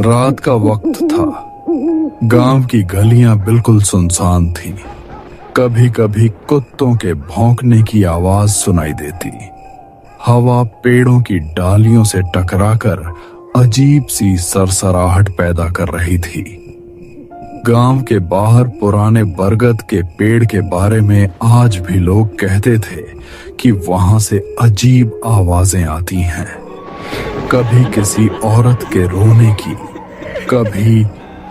रात का वक्त था। गांव की गलियां बिल्कुल सुनसान थीं। कभी कभी कुत्तों के भौंकने की आवाज सुनाई देती। हवा पेड़ों की डालियों से टकराकर अजीब सी सरसराहट पैदा कर रही थी। गांव के बाहर पुराने बरगद के पेड़ के बारे में आज भी लोग कहते थे कि वहां से अजीब आवाजें आती हैं, कभी किसी औरत के रोने की, कभी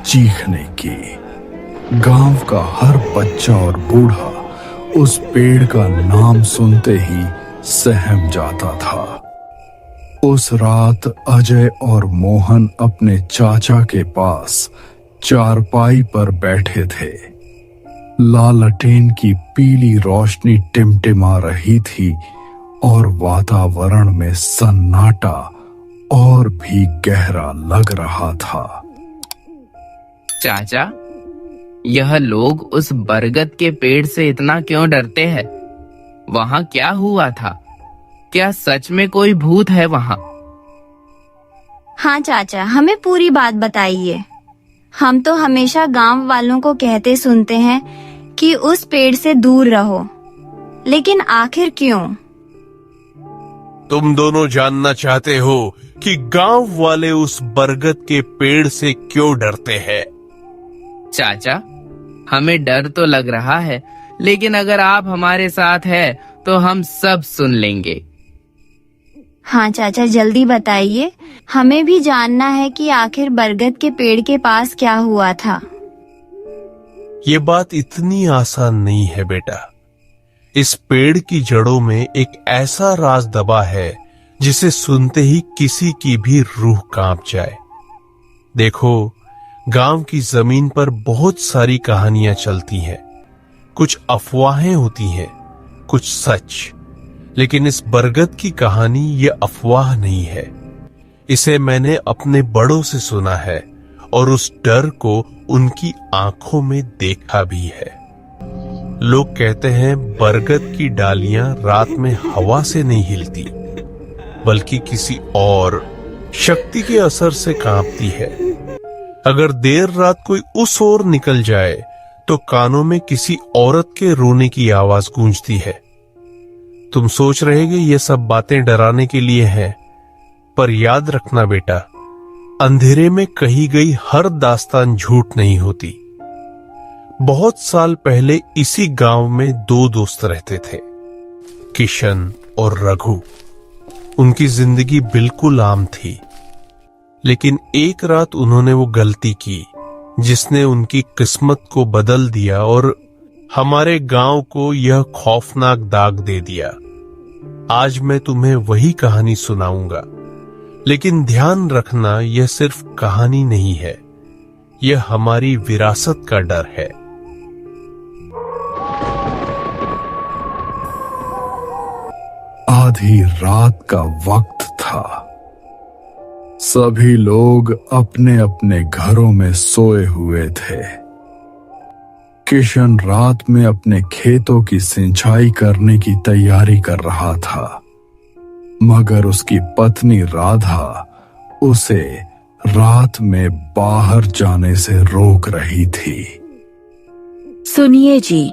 चीखने की। गांव का हर बच्चा और बूढ़ा उस पेड़ का नाम सुनते ही सहम जाता था। उस रात अजय और मोहन अपने चाचा के पास चारपाई पर बैठे थे। लालटेन की पीली रोशनी टिमटिमा रही थी और वातावरण में सन्नाटा और भी गहरा लग रहा था। चाचा, यह लोग उस बरगद के पेड़ से इतना क्यों डरते हैं? वहाँ क्या हुआ था? क्या सच में कोई भूत है वहाँ? हाँ चाचा, हमें पूरी बात बताइए। हम तो हमेशा गांव वालों को कहते सुनते हैं कि उस पेड़ से दूर रहो, लेकिन आखिर क्यों? तुम दोनों जानना चाहते हो कि गांव वाले उस बरगद के पेड़ से क्यों डरते हैं? चाचा, हमें डर तो लग रहा है, लेकिन अगर आप हमारे साथ हैं तो हम सब सुन लेंगे। हाँ चाचा, जल्दी बताइए। हमें भी जानना है कि आखिर बरगद के पेड़ के पास क्या हुआ था। ये बात इतनी आसान नहीं है बेटा। इस पेड़ की जड़ों में एक ऐसा राज दबा है जिसे सुनते ही किसी की भी रूह कांप जाए। देखो, गांव की जमीन पर बहुत सारी कहानियां चलती हैं। कुछ अफवाहें होती हैं, कुछ सच। लेकिन इस बरगद की कहानी ये अफवाह नहीं है। इसे मैंने अपने बड़ों से सुना है और उस डर को उनकी आंखों में देखा भी है। लोग कहते हैं बरगद की डालियां रात में हवा से नहीं हिलती, बल्कि किसी और शक्ति के असर से कांपती है। अगर देर रात कोई उस ओर निकल जाए तो कानों में किसी औरत के रोने की आवाज गूंजती है। तुम सोच रहे कि ये सब बातें डराने के लिए हैं, पर याद रखना बेटा, अंधेरे में कही गई हर दास्तान झूठ नहीं होती। बहुत साल पहले इसी गांव में दो दोस्त रहते थे, किशन और रघु। उनकी जिंदगी बिल्कुल आम थी, लेकिन एक रात उन्होंने वो गलती की जिसने उनकी किस्मत को बदल दिया और हमारे गांव को यह खौफनाक दाग दे दिया। आज मैं तुम्हें वही कहानी सुनाऊंगा, लेकिन ध्यान रखना, यह सिर्फ कहानी नहीं है, यह हमारी विरासत का डर है। आधी रात का वक्त था। सभी लोग अपने अपने घरों में सोए हुए थे। किशन रात में अपने खेतों की सिंचाई करने की तैयारी कर रहा था, मगर उसकी पत्नी राधा उसे रात में बाहर जाने से रोक रही थी। सुनिए जी,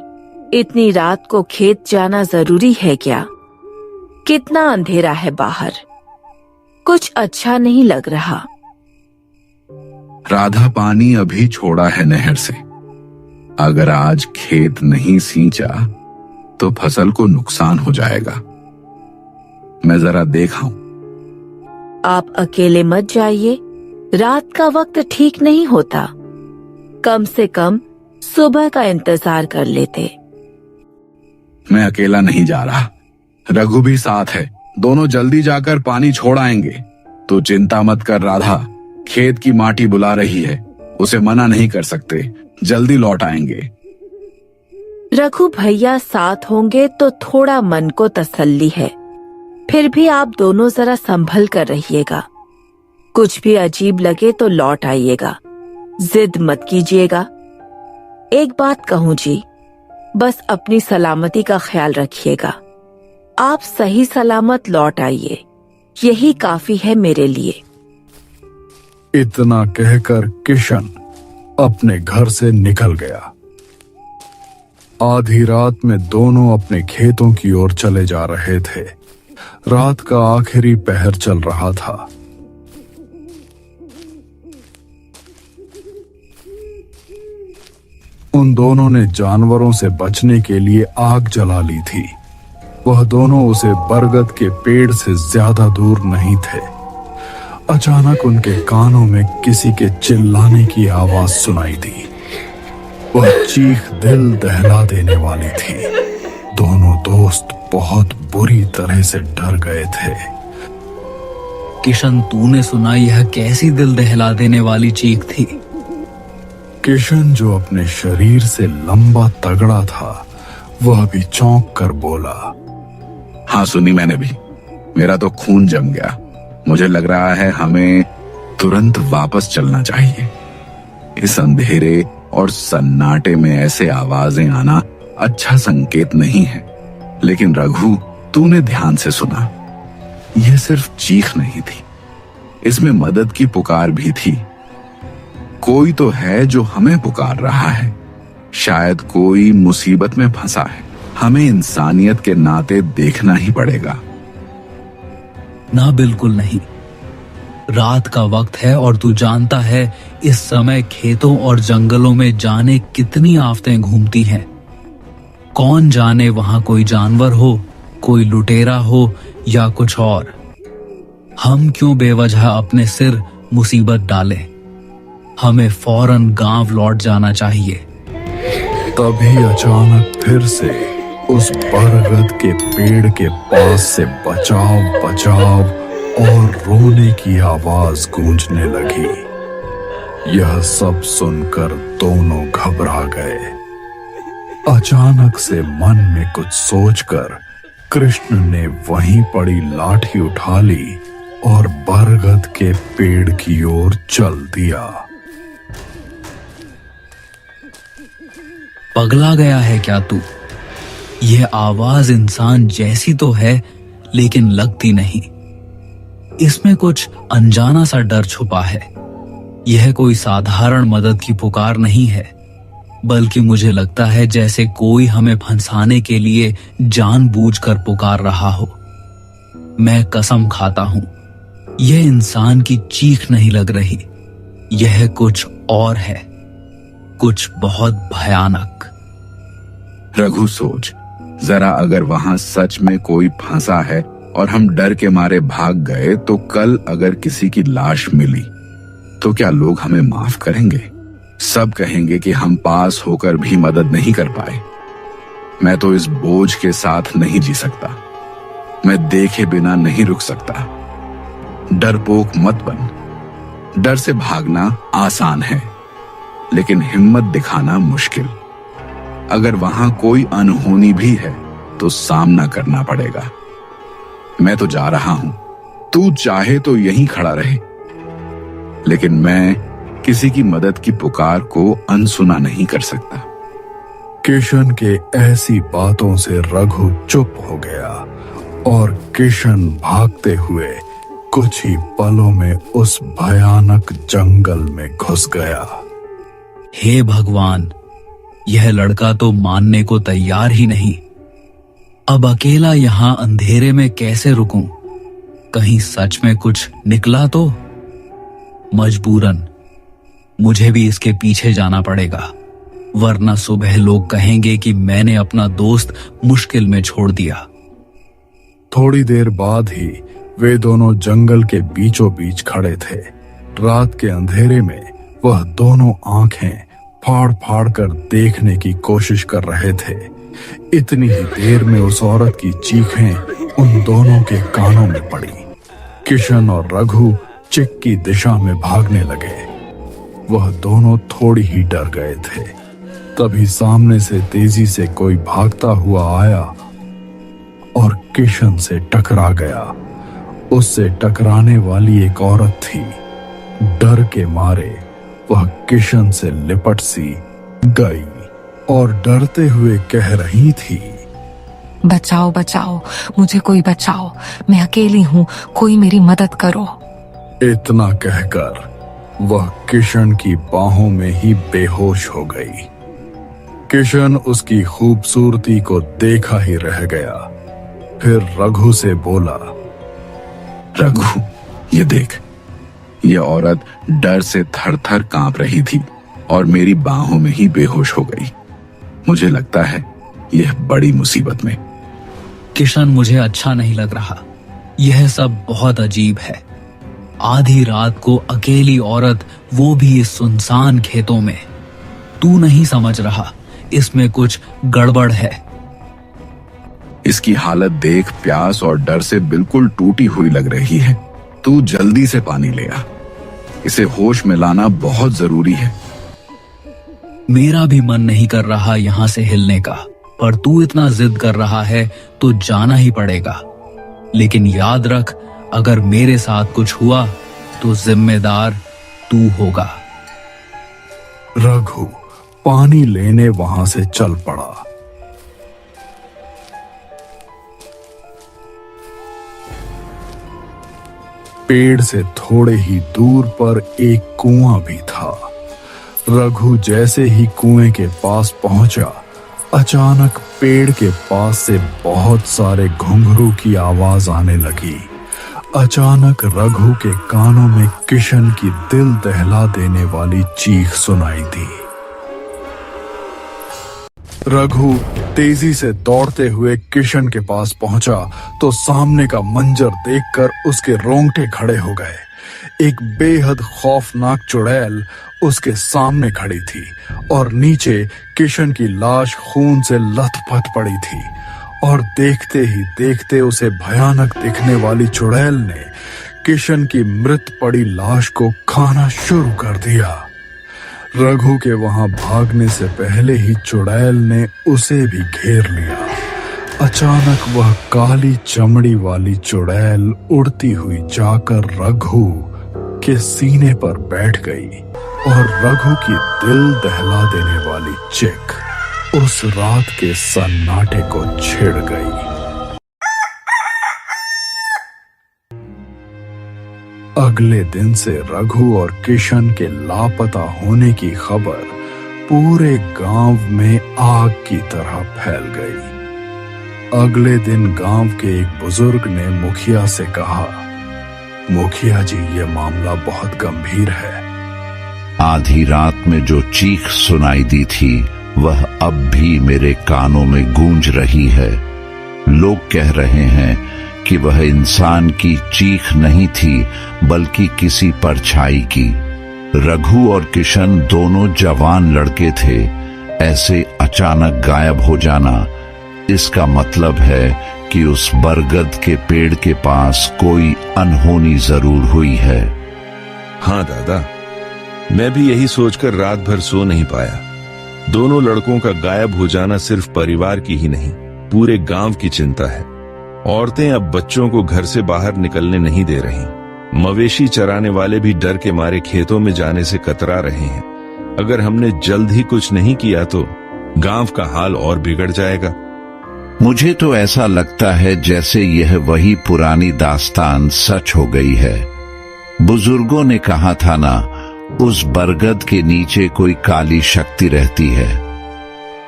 इतनी रात को खेत जाना जरूरी है क्या? कितना अंधेरा है बाहर, कुछ अच्छा नहीं लग रहा। राधा, पानी अभी छोड़ा है नहर से। अगर आज खेत नहीं सींचा तो फसल को नुकसान हो जाएगा। मैं जरा देखाऊं। आप अकेले मत जाइए, रात का वक्त ठीक नहीं होता। कम से कम सुबह का इंतजार कर लेते। मैं अकेला नहीं जा रहा, रघु भी साथ है। दोनों जल्दी जाकर पानी छोड़ आएंगे। तू चिंता मत कर राधा, खेत की माटी बुला रही है, उसे मना नहीं कर सकते। जल्दी लौट आएंगे। रघु भैया साथ होंगे तो थोड़ा मन को तसल्ली है। फिर भी आप दोनों जरा संभल कर रहिएगा। कुछ भी अजीब लगे तो लौट आइएगा, जिद मत कीजिएगा। एक बात कहूं जी, बस अपनी सलामती का ख्याल रखिएगा। आप सही सलामत लौट आइए, यही काफी है मेरे लिए। इतना कहकर किशन अपने घर से निकल गया। आधी रात में दोनों अपने खेतों की ओर चले जा रहे थे। रात का आखिरी पहर चल रहा था। उन दोनों ने जानवरों से बचने के लिए आग जला ली थी। वह दोनों उसे बरगद के पेड़ से ज्यादा दूर नहीं थे। अचानक उनके कानों में किसी के चिल्लाने की आवाज सुनाई दी। वह चीख दिल दहला देने वाली थी। दोनों दोस्त बहुत बुरी तरह से डर गए थे। किशन, तूने सुना यह कैसी दिल दहला देने वाली चीख थी? किशन, जो अपने शरीर से लंबा तगड़ा था, वह भी चौंक कर बोला, हाँ सुनी मैंने भी। मेरा तो खून जम गया। मुझे लग रहा है हमें तुरंत वापस चलना चाहिए। इस अंधेरे और सन्नाटे में ऐसे आवाजें आना अच्छा संकेत नहीं है। लेकिन रघु, तूने ध्यान से सुना। यह सिर्फ चीख नहीं थी, इसमें मदद की पुकार भी थी। कोई तो है जो हमें पुकार रहा है। शायद कोई मुसीबत में फंसा है। हमें इंसानियत के नाते देखना ही पड़ेगा। ना, बिल्कुल नहीं। रात का वक्त है और तू जानता है इस समय खेतों और जंगलों में जाने कितनी आफतें घूमती हैं। कौन जाने वहां कोई जानवर हो, कोई लुटेरा हो या कुछ और। हम क्यों बेवजह अपने सिर मुसीबत डालें? हमें फौरन गांव लौट जाना चाहिए। तभी अचानक फिर से उस बरगद के पेड़ के पास से बचाव बचाव और रोने की आवाज गूंजने लगी। यह सब सुनकर दोनों घबरा गए। अचानक से मन में कुछ सोचकर कृष्ण ने वहीं पड़ी लाठी उठा ली और बरगद के पेड़ की ओर चल दिया। पगला गया है क्या तू? यह आवाज इंसान जैसी तो है, लेकिन लगती नहीं। इसमें कुछ अनजाना सा डर छुपा है। यह कोई साधारण मदद की पुकार नहीं है, बल्कि मुझे लगता है जैसे कोई हमें फंसाने के लिए जानबूझकर पुकार रहा हो। मैं कसम खाता हूं, यह इंसान की चीख नहीं लग रही। यह कुछ और है, कुछ बहुत भयानक। रघु, सोच जरा, अगर वहां सच में कोई फंसा है और हम डर के मारे भाग गए, तो कल अगर किसी की लाश मिली तो क्या लोग हमें माफ करेंगे? सब कहेंगे कि हम पास होकर भी मदद नहीं कर पाए। मैं तो इस बोझ के साथ नहीं जी सकता। मैं देखे बिना नहीं रुक सकता। डरपोक मत बन। डर से भागना आसान है, लेकिन हिम्मत दिखाना मुश्किल। अगर वहां कोई अनहोनी भी है तो सामना करना पड़ेगा। मैं तो जा रहा हूं, तू चाहे तो यहीं खड़ा रहे, लेकिन मैं किसी की मदद की पुकार को अनसुना नहीं कर सकता। किशन के ऐसी बातों से रघु चुप हो गया और किशन भागते हुए कुछ ही पलों में उस भयानक जंगल में घुस गया। हे भगवान, यह लड़का तो मानने को तैयार ही नहीं। अब अकेला यहां अंधेरे में कैसे रुकूं? कहीं सच में कुछ निकला तो? मजबूरन मुझे भी इसके पीछे जाना पड़ेगा, वरना सुबह लोग कहेंगे कि मैंने अपना दोस्त मुश्किल में छोड़ दिया। थोड़ी देर बाद ही वे दोनों जंगल के बीचों बीच खड़े थे। रात के अंधेरे में वह दोनों आंखें फाड़ फाड़ कर देखने की कोशिश कर रहे थे। इतनी ही देर में उस औरत की चीखें उन दोनों के कानों में पड़ी। किशन और रघु चिक की दिशा में भागने लगे। वह दोनों थोड़ी ही डर गए थे। तभी सामने से तेजी से कोई भागता हुआ आया और किशन से टकरा गया। उससे टकराने वाली एक औरत थी। डर के मारे वह किशन से लिपट सी गई और डरते हुए कह रही थी, बचाओ बचाओ, मुझे कोई बचाओ, मैं अकेली हूँ, कोई मेरी मदद करो। इतना कहकर वह किशन की बाहों में ही बेहोश हो गई। किशन उसकी खूबसूरती को देखा ही रह गया। फिर रघु से बोला, रघु, ये देख, ये औरत डर से थर-थर कांप रही थी और मेरी बाहों में ही बेहोश हो गई। मुझे लगता है यह बड़ी मुसीबत में। किशन, मुझे अच्छा नहीं लग रहा। यह सब बहुत अजीब है। आधी रात को अकेली औरत, वो भी इस सुनसान खेतों में। तू नहीं समझ रहा, इसमें कुछ गड़बड़ है। इसकी हालत देख प्यास और डर से बिल्कुल टूटी हुई लग रही है। तू जल्दी से पानी ले आ। इसे होश में लाना बहुत जरूरी है। मेरा भी मन नहीं कर रहा यहाँ से हिलने का, पर तू इतना जिद कर रहा है तो जाना ही पड़ेगा। लेकिन याद रख, अगर मेरे साथ कुछ हुआ तो जिम्मेदार तू होगा। रघु पानी लेने वहां से चल पड़ा। पेड़ से थोड़े ही दूर पर एक कुआं भी था। रघु जैसे ही कुएं के पास पहुंचा, अचानक पेड़ के पास से बहुत सारे घुंघरू की आवाज आने लगी। अचानक रघु के कानों में किशन की दिल दहला देने वाली चीख सुनाई दी। रघु तेजी से दौड़ते हुए किशन के पास पहुंचा तो सामने का मंजर देखकर उसके रोंगटे खड़े हो गए। एक बेहद खौफनाक चुड़ैल उसके सामने खड़ी थी और नीचे किशन की लाश खून से लथपथ पड़ी थी। और देखते ही देखते उसे भयानक दिखने वाली चुड़ैल ने किशन की मृत पड़ी लाश को खाना शुरू कर दिया। रघु के वहां भागने से पहले ही चुड़ैल ने उसे भी घेर लिया। अचानक वह काली चमड़ी वाली चुड़ैल उड़ती हुई जाकर रघु के सीने पर बैठ गई और रघु की दिल दहला देने वाली चिक उस रात के सन्नाटे को छेड़ गई। अगले दिन से रघु और किशन के लापता होने की खबर पूरे गांव में आग की तरह फैल गई। अगले दिन गांव के एक बुजुर्ग ने मुखिया से कहा, मुखिया जी, ये मामला बहुत गंभीर है। आधी रात में जो चीख सुनाई दी थी वह अब भी मेरे कानों में गूंज रही है। लोग कह रहे हैं कि वह इंसान की चीख नहीं थी बल्कि किसी परछाई की। रघु और किशन दोनों जवान लड़के थे। ऐसे अचानक गायब हो जाना, इसका मतलब है कि उस बरगद के पेड़ के पास कोई अनहोनी जरूर हुई है। हाँ दादा, मैं भी यही सोचकर रात भर सो नहीं पाया। दोनों लड़कों का गायब हो जाना सिर्फ परिवार की ही नहीं, पूरे गांव की चिंता है। औरतें अब बच्चों को घर से बाहर निकलने नहीं दे रही। मवेशी चराने वाले भी डर के मारे खेतों में जाने से कतरा रहे हैं। अगर हमने जल्द ही कुछ नहीं किया तो गांव का हाल और बिगड़ जाएगा। मुझे तो ऐसा लगता है जैसे यह वही पुरानी दास्तान सच हो गई है। बुजुर्गों ने कहा था ना, उस बरगद के नीचे कोई काली शक्ति रहती है।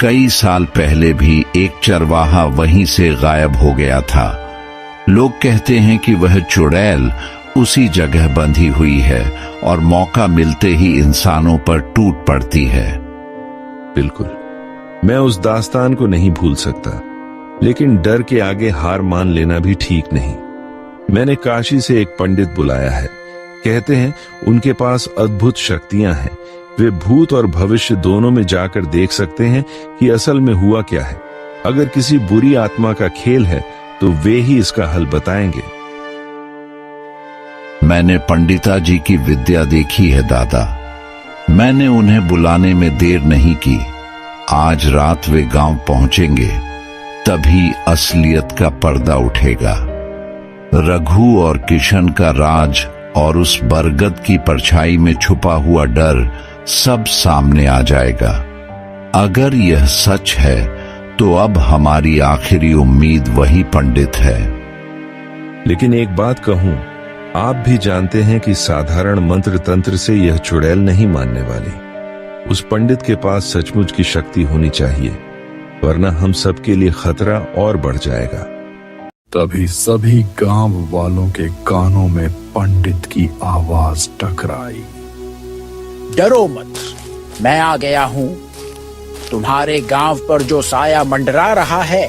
कई साल पहले भी एक चरवाहा वहीं से गायब हो गया था। लोग कहते हैं कि वह चुड़ैल उसी जगह बंधी हुई है और मौका मिलते ही इंसानों पर टूट पड़ती है। बिल्कुल, मैं उस दास्तान को नहीं भूल सकता, लेकिन डर के आगे हार मान लेना भी ठीक नहीं। मैंने काशी से एक पंडित बुलाया है। कहते हैं उनके पास अद्भुत शक्तियां हैं। वे भूत और भविष्य दोनों में जाकर देख सकते हैं कि असल में हुआ क्या है। अगर किसी बुरी आत्मा का खेल है तो वे ही इसका हल बताएंगे। मैंने पंडिता जी की विद्या देखी है दादा। मैंने उन्हें बुलाने में देर नहीं की। आज रात वे गांव पहुंचेंगे, तभी असलियत का पर्दा उठेगा। रघु और किशन का राज और उस बरगद की परछाई में छुपा हुआ डर सब सामने आ जाएगा। अगर यह सच है तो अब हमारी आखिरी उम्मीद वही पंडित है। लेकिन एक बात कहूं, आप भी जानते हैं कि साधारण मंत्र तंत्र से यह चुड़ैल नहीं मानने वाली। उस पंडित के पास सचमुच की शक्ति होनी चाहिए, वरना हम सबके लिए खतरा और बढ़ जाएगा। तभी सभी गांव वालों के कानों में पंडित की आवाज टकराई। डरो मत, मैं आ गया हूँ। तुम्हारे गांव पर जो साया मंडरा रहा है,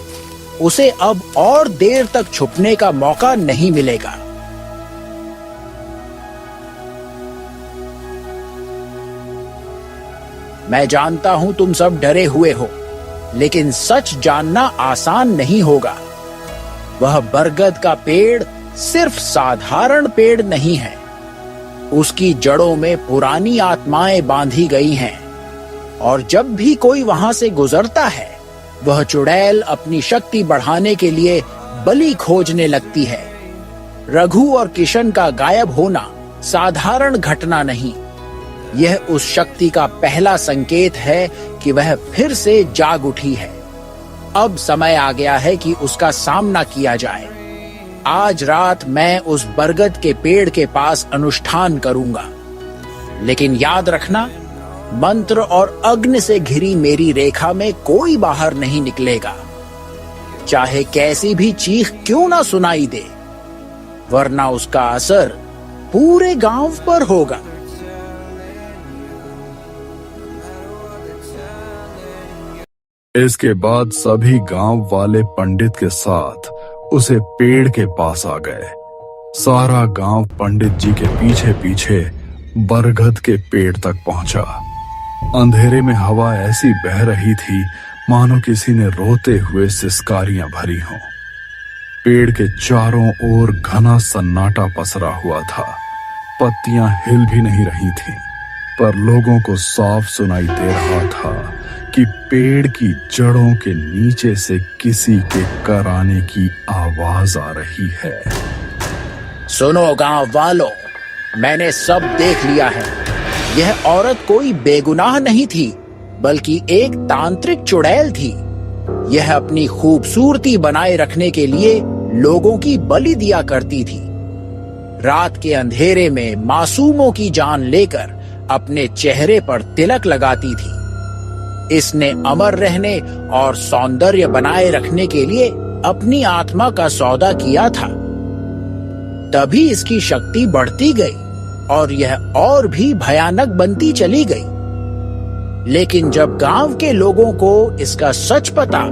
उसे अब और देर तक छुपने का मौका नहीं मिलेगा। मैं जानता हूं तुम सब डरे हुए हो, लेकिन सच जानना आसान नहीं होगा। वह बरगद का पेड़ सिर्फ साधारण पेड़ नहीं है। उसकी जड़ों में पुरानी आत्माएं बांधी गई हैं, और जब भी कोई वहां से गुजरता है, वह चुड़ैल अपनी शक्ति बढ़ाने के लिए बलि खोजने लगती है। रघु और किशन का गायब होना साधारण घटना नहीं, यह उस शक्ति का पहला संकेत है कि वह फिर से जाग उठी है। अब समय आ गया है कि उसका सामना किया जाए। आज रात मैं उस बरगद के पेड़ के पास अनुष्ठान करूंगा, लेकिन याद रखना, मंत्र और अग्नि से घिरी मेरी रेखा में कोई बाहर नहीं निकलेगा, चाहे कैसी भी चीख क्यों ना सुनाई दे, वरना उसका असर पूरे गांव पर होगा। इसके बाद सभी गांव वाले पंडित के साथ उसे पेड़ के पास आ गए। सारा गांव पंडित जी के पीछे पीछे बरगद के पेड़ तक पहुंचा। अंधेरे में हवा ऐसी बह रही थी मानो किसी ने रोते हुए सिसकारियां भरी हों। पेड़ के चारों ओर घना सन्नाटा पसरा हुआ था। पत्तियां हिल भी नहीं रही थीं, पर लोगों को साफ सुनाई दे रहा था कि पेड़ की जड़ों के नीचे से किसी के कराने की आवाज आ रही है। सुनो गांव वालों, मैंने सब देख लिया है। यह औरत कोई बेगुनाह नहीं थी, बल्कि एक तांत्रिक चुड़ैल थी। यह अपनी खूबसूरती बनाए रखने के लिए लोगों की बलि दिया करती थी। रात के अंधेरे में मासूमों की जान लेकर अपने चेहरे पर तिलक लगाती थी। इसने अमर रहने और सौंदर्य बनाए रखने के लिए अपनी आत्मा का सौदा किया था। तभी इसकी शक्ति बढ़ती गई और यह और भी भयानक बनती चली गई। लेकिन जब गांव के लोगों को इसका सच पता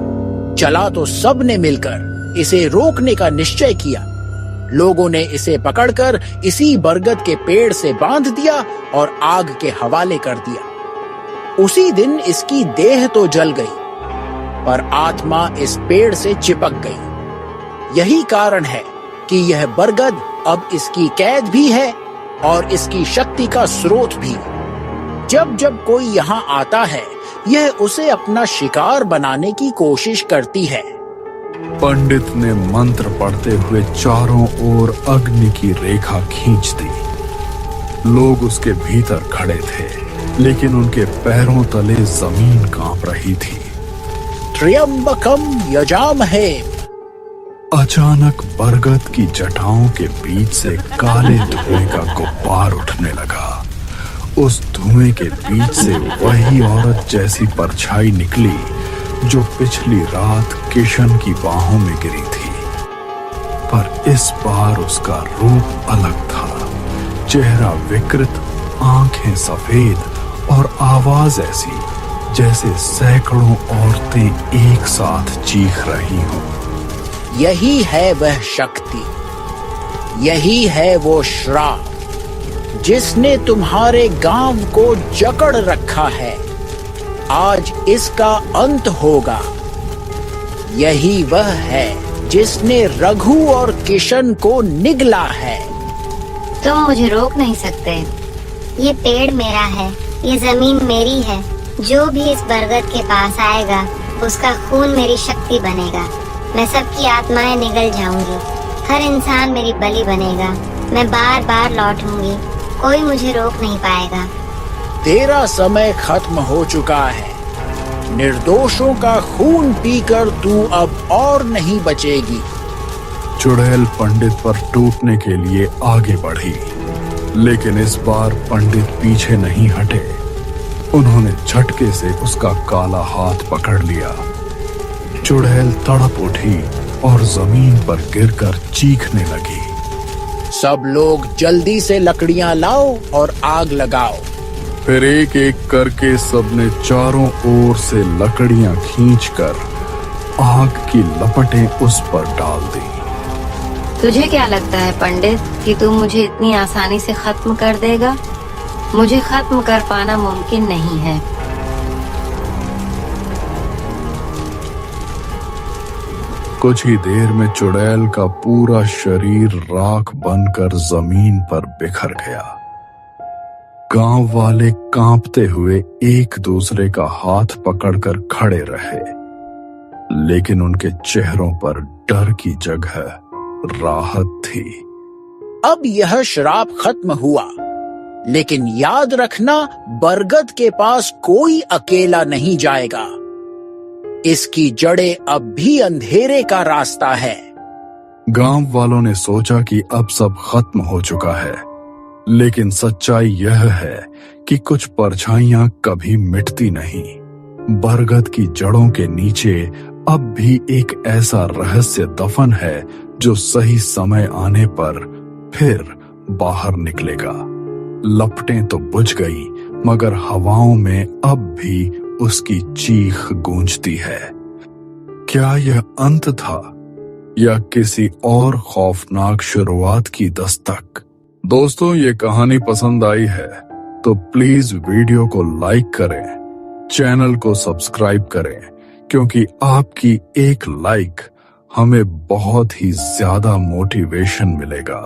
चला तो सब ने मिलकर इसे रोकने का निश्चय किया। लोगों ने इसे पकड़कर इसी बरगद के पेड़ से बांध दिया और आग के हवाले कर दिया। उसी दिन इसकी देह तो जल गई, पर आत्मा इस पेड़ से चिपक गई। यही कारण है कि यह बरगद अब इसकी कैद भी है और इसकी शक्ति का स्रोत भी। जब जब कोई यहाँ आता है, यह उसे अपना शिकार बनाने की कोशिश करती है। पंडित ने मंत्र पढ़ते हुए चारों ओर अग्नि की रेखा खींच दी। लोग उसके भीतर खड़े थे, लेकिन उनके पैरों तले जमीन कांप रही थी। त्र्यंबकम यजामहे। अचानक बरगद की जटाओं के बीच से काले धुएं का गुब्बार उठने लगा। उस धुएं के बीच से वही औरत जैसी परछाई निकली जो पिछली रात किशन की बाहों में गिरी थी, पर इस बार उसका रूप अलग था। चेहरा विकृत, आंखें सफेद और आवाज ऐसी जैसे सैकड़ों औरतें एक साथ चीख रही हों। यही है वह शक्ति, यही है वो श्राप जिसने तुम्हारे गांव को जकड़ रखा है। आज इसका अंत होगा। यही वह है जिसने रघु और किशन को निगला है। तुम मुझे रोक नहीं सकते। ये पेड़ मेरा है, ये जमीन मेरी है। जो भी इस बरगद के पास आएगा, उसका खून मेरी शक्ति बनेगा। मैं सबकी आत्माएं निगल जाऊंगी। हर इंसान मेरी बलि बनेगा। मैं बार बार लौटूंगी। कोई मुझे रोक नहीं पाएगा। तेरा समय खत्म हो चुका है। निर्दोषों का खून पीकर तू अब और नहीं बचेगी। चुड़ैल पंडित पर टूटने के लिए आगे बढ़ी, लेकिन इस बार पंडित पीछे नहीं हटे। उन्होंने झटके से उसका काला हाथ पकड़ लिया। चुड़ैल तड़प उठी और जमीन पर गिरकर चीखने लगी। सब लोग जल्दी से लकड़ियां लाओ और आग लगाओ। फिर एक एक करके सबने चारों ओर से लकड़ियां खींचकर आग की लपटें उस पर डाल दी। तुझे क्या लगता है पंडित कि तू मुझे इतनी आसानी से खत्म कर देगा? मुझे खत्म कर पाना मुमकिन नहीं है। कुछ ही देर में चुड़ैल का पूरा शरीर राख बनकर जमीन पर बिखर गया। गांव वाले कांपते हुए एक दूसरे का हाथ पकड़कर खड़े रहे, लेकिन उनके चेहरों पर डर की जगह राहत थी। अब यह श्राप खत्म हुआ, लेकिन याद रखना, बरगद के पास कोई अकेला नहीं जाएगा। इसकी जड़ें अब भी अंधेरे का रास्ता है। गांव वालों ने सोचा कि अब सब खत्म हो चुका है, लेकिन सच्चाई यह है कि कुछ परछाइयां कभी मिटती नहीं। बरगद की जड़ों के नीचे अब भी एक ऐसा रहस्य दफन है जो सही समय आने पर फिर बाहर निकलेगा। लपटें तो बुझ गई, मगर हवाओं में अब भी उसकी चीख गूंजती है। क्या यह अंत था या किसी और खौफनाक शुरुआत की दस्तक? दोस्तों, ये कहानी पसंद आई है तो प्लीज वीडियो को लाइक करें, चैनल को सब्सक्राइब करें, क्योंकि आपकी एक लाइक हमें बहुत ही ज्यादा मोटिवेशन मिलेगा।